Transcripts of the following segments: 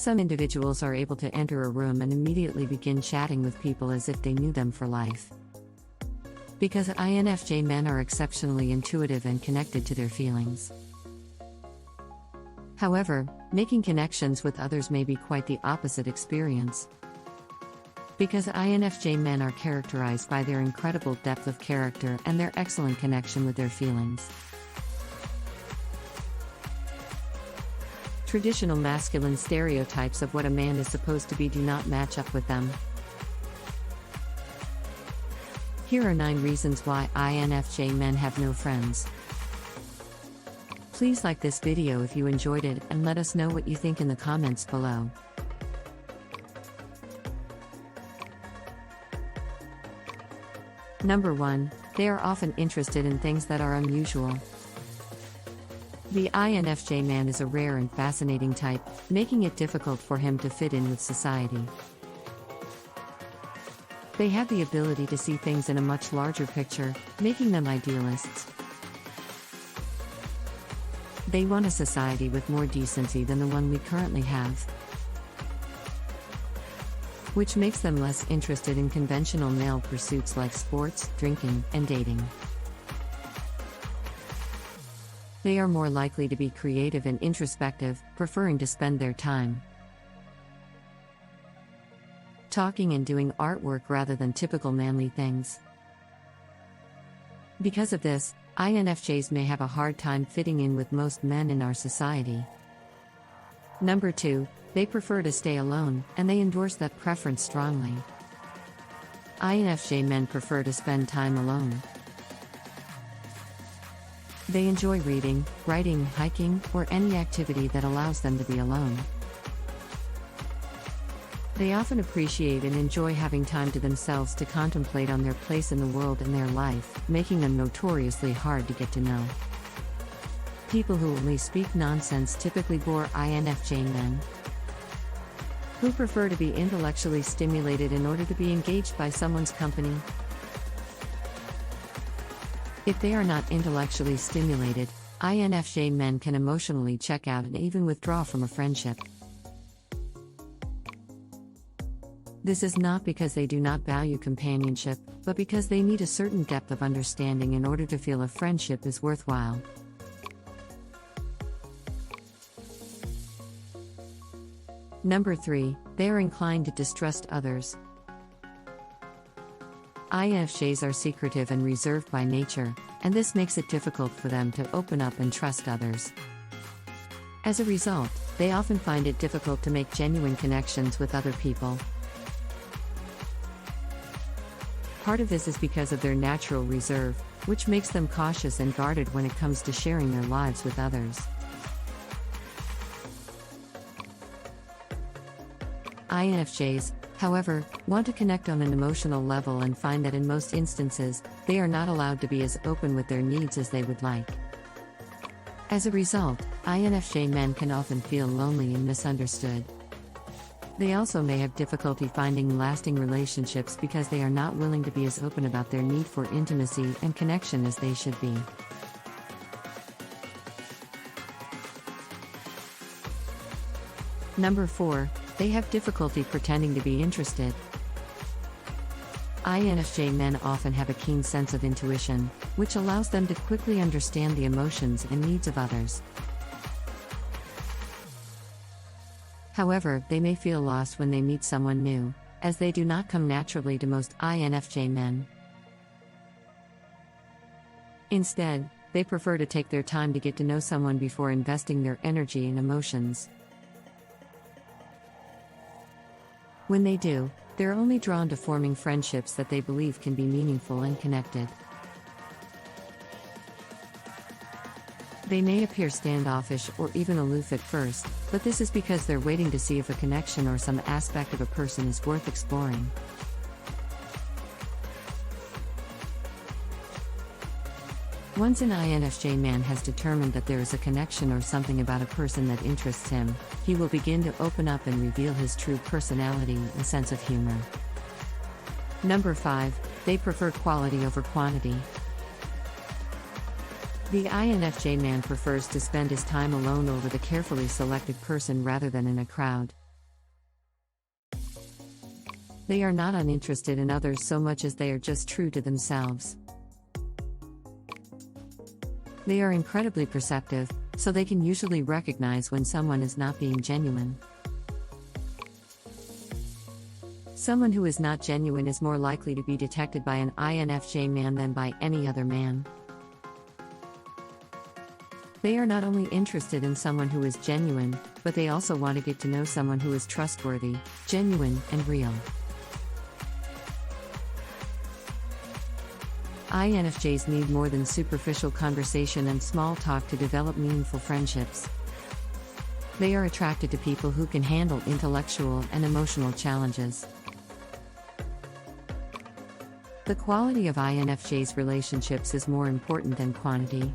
Some individuals are able to enter a room and immediately begin chatting with people as if they knew them for life. Because INFJ men are exceptionally intuitive and connected to their feelings. However, making connections with others may be quite the opposite experience. Because INFJ men are characterized by their incredible depth of character and their excellent connection with their feelings. Traditional masculine stereotypes of what a man is supposed to be do not match up with them. Here are 9 reasons why INFJ men have no friends. Please like this video if you enjoyed it and let us know what you think in the comments below. Number 1, they are often interested in things that are unusual. The INFJ man is a rare and fascinating type, making it difficult for him to fit in with society. They have the ability to see things in a much larger picture, making them idealists. They want a society with more decency than the one we currently have, which makes them less interested in conventional male pursuits like sports, drinking, and dating. They are more likely to be creative and introspective, preferring to spend their time talking and doing artwork rather than typical manly things. Because of this, INFJs may have a hard time fitting in with most men in our society. Number 2, they prefer to stay alone, and they endorse that preference strongly. INFJ men prefer to spend time alone. They enjoy reading, writing, hiking, or any activity that allows them to be alone. They often appreciate and enjoy having time to themselves to contemplate on their place in the world and their life, making them notoriously hard to get to know. People who only speak nonsense typically bore INFJ men, who prefer to be intellectually stimulated in order to be engaged by someone's company. If they are not intellectually stimulated, INFJ men can emotionally check out and even withdraw from a friendship. This is not because they do not value companionship, but because they need a certain depth of understanding in order to feel a friendship is worthwhile. Number 3, they are inclined to distrust others. INFJs are secretive and reserved by nature, and this makes it difficult for them to open up and trust others. As a result, they often find it difficult to make genuine connections with other people. Part of this is because of their natural reserve, which makes them cautious and guarded when it comes to sharing their lives with others. INFJs, however, want to connect on an emotional level and find that in most instances, they are not allowed to be as open with their needs as they would like. As a result, INFJ men can often feel lonely and misunderstood. They also may have difficulty finding lasting relationships because they are not willing to be as open about their need for intimacy and connection as they should be. Number 4, they have difficulty pretending to be interested. INFJ men often have a keen sense of intuition, which allows them to quickly understand the emotions and needs of others. However, they may feel lost when they meet someone new, as they do not come naturally to most INFJ men. Instead, they prefer to take their time to get to know someone before investing their energy and emotions. When they do, they're only drawn to forming friendships that they believe can be meaningful and connected. They may appear standoffish or even aloof at first, but this is because they're waiting to see if a connection or some aspect of a person is worth exploring. Once an INFJ man has determined that there is a connection or something about a person that interests him, he will begin to open up and reveal his true personality and sense of humor. Number 5, they prefer quality over quantity. The INFJ man prefers to spend his time alone over the carefully selected person rather than in a crowd. They are not uninterested in others so much as they are just true to themselves. They are incredibly perceptive, so they can usually recognize when someone is not being genuine. Someone who is not genuine is more likely to be detected by an INFJ man than by any other man. They are not only interested in someone who is genuine, but they also want to get to know someone who is trustworthy, genuine, and real. INFJs need more than superficial conversation and small talk to develop meaningful friendships. They are attracted to people who can handle intellectual and emotional challenges. The quality of INFJs' relationships is more important than quantity.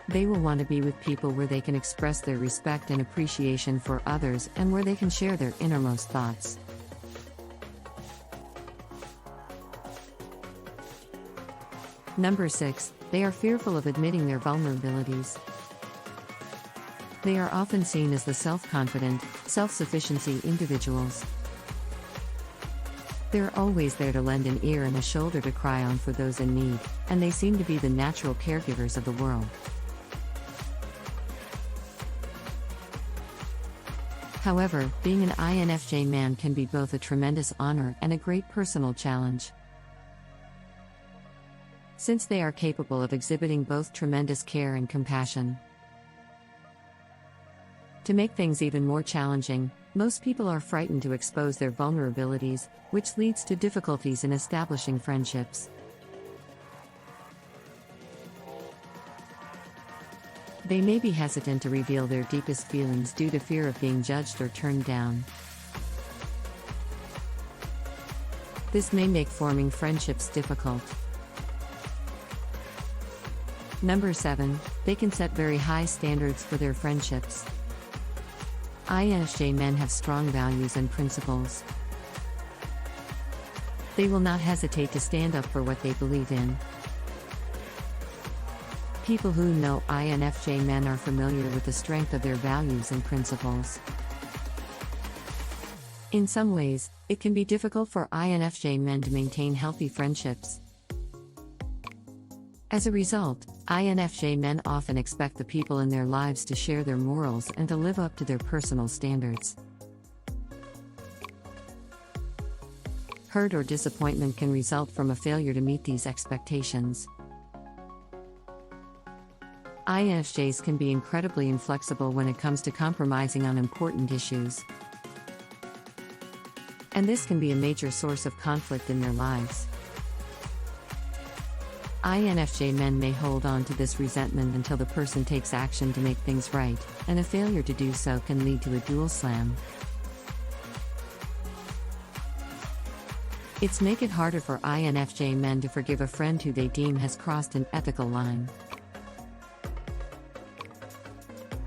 They will want to be with people where they can express their respect and appreciation for others and where they can share their innermost thoughts. Number 6, they are fearful of admitting their vulnerabilities. They are often seen as the self-confident, self-sufficiency individuals. They're always there to lend an ear and a shoulder to cry on for those in need, and they seem to be the natural caregivers of the world. However, being an INFJ man can be both a tremendous honor and a great personal challenge. Since they are capable of exhibiting both tremendous care and compassion. To make things even more challenging, most people are frightened to expose their vulnerabilities, which leads to difficulties in establishing friendships. They may be hesitant to reveal their deepest feelings due to fear of being judged or turned down. This may make forming friendships difficult. Number 7, they can set very high standards for their friendships. INFJ men have strong values and principles. They will not hesitate to stand up for what they believe in. People who know INFJ men are familiar with the strength of their values and principles. In some ways, it can be difficult for INFJ men to maintain healthy friendships. As a result, INFJ men often expect the people in their lives to share their morals and to live up to their personal standards. Hurt or disappointment can result from a failure to meet these expectations. INFJs can be incredibly inflexible when it comes to compromising on important issues. And this can be a major source of conflict in their lives. INFJ men may hold on to this resentment until the person takes action to make things right, and a failure to do so can lead to a dual slam. It's make it harder for INFJ men to forgive a friend who they deem has crossed an ethical line.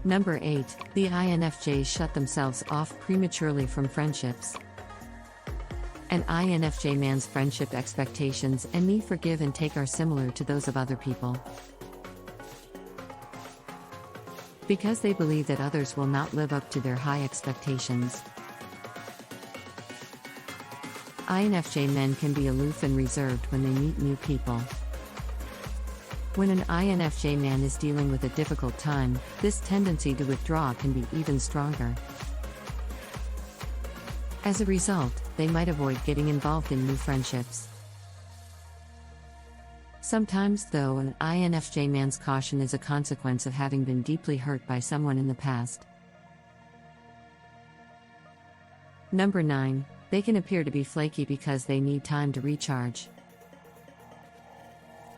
Number 8, the INFJs shut themselves off prematurely from friendships. An INFJ man's friendship expectations and need for give and take are similar to those of other people. Because they believe that others will not live up to their high expectations. INFJ men can be aloof and reserved when they meet new people. When an INFJ man is dealing with a difficult time, this tendency to withdraw can be even stronger. As a result, they might avoid getting involved in new friendships. Sometimes, though, an INFJ man's caution is a consequence of having been deeply hurt by someone in the past. Number 9, they can appear to be flaky because they need time to recharge.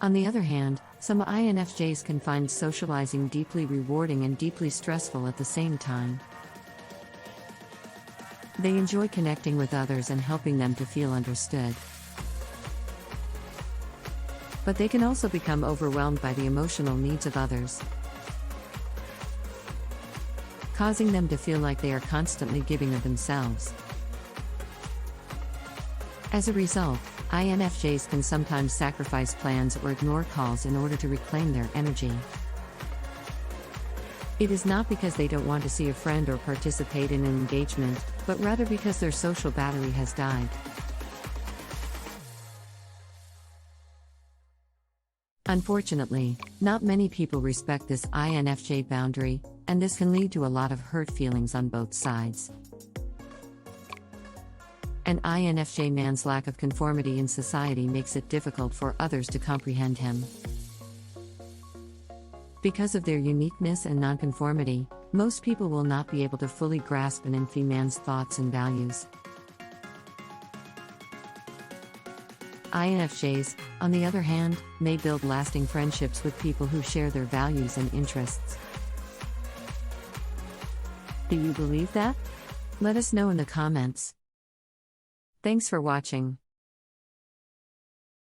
On the other hand, some INFJs can find socializing deeply rewarding and deeply stressful at the same time. They enjoy connecting with others and helping them to feel understood. But they can also become overwhelmed by the emotional needs of others, causing them to feel like they are constantly giving of themselves. As a result, INFJs can sometimes sacrifice plans or ignore calls in order to reclaim their energy. It is not because they don't want to see a friend or participate in an engagement, but rather because their social battery has died. Unfortunately, not many people respect this INFJ boundary, and this can lead to a lot of hurt feelings on both sides. An INFJ man's lack of conformity in society makes it difficult for others to comprehend him. Because of their uniqueness and nonconformity, most people will not be able to fully grasp an INFJ man's thoughts and values. INFJs, on the other hand, may build lasting friendships with people who share their values and interests. Do you believe that? Let us know in the comments. Thanks for watching.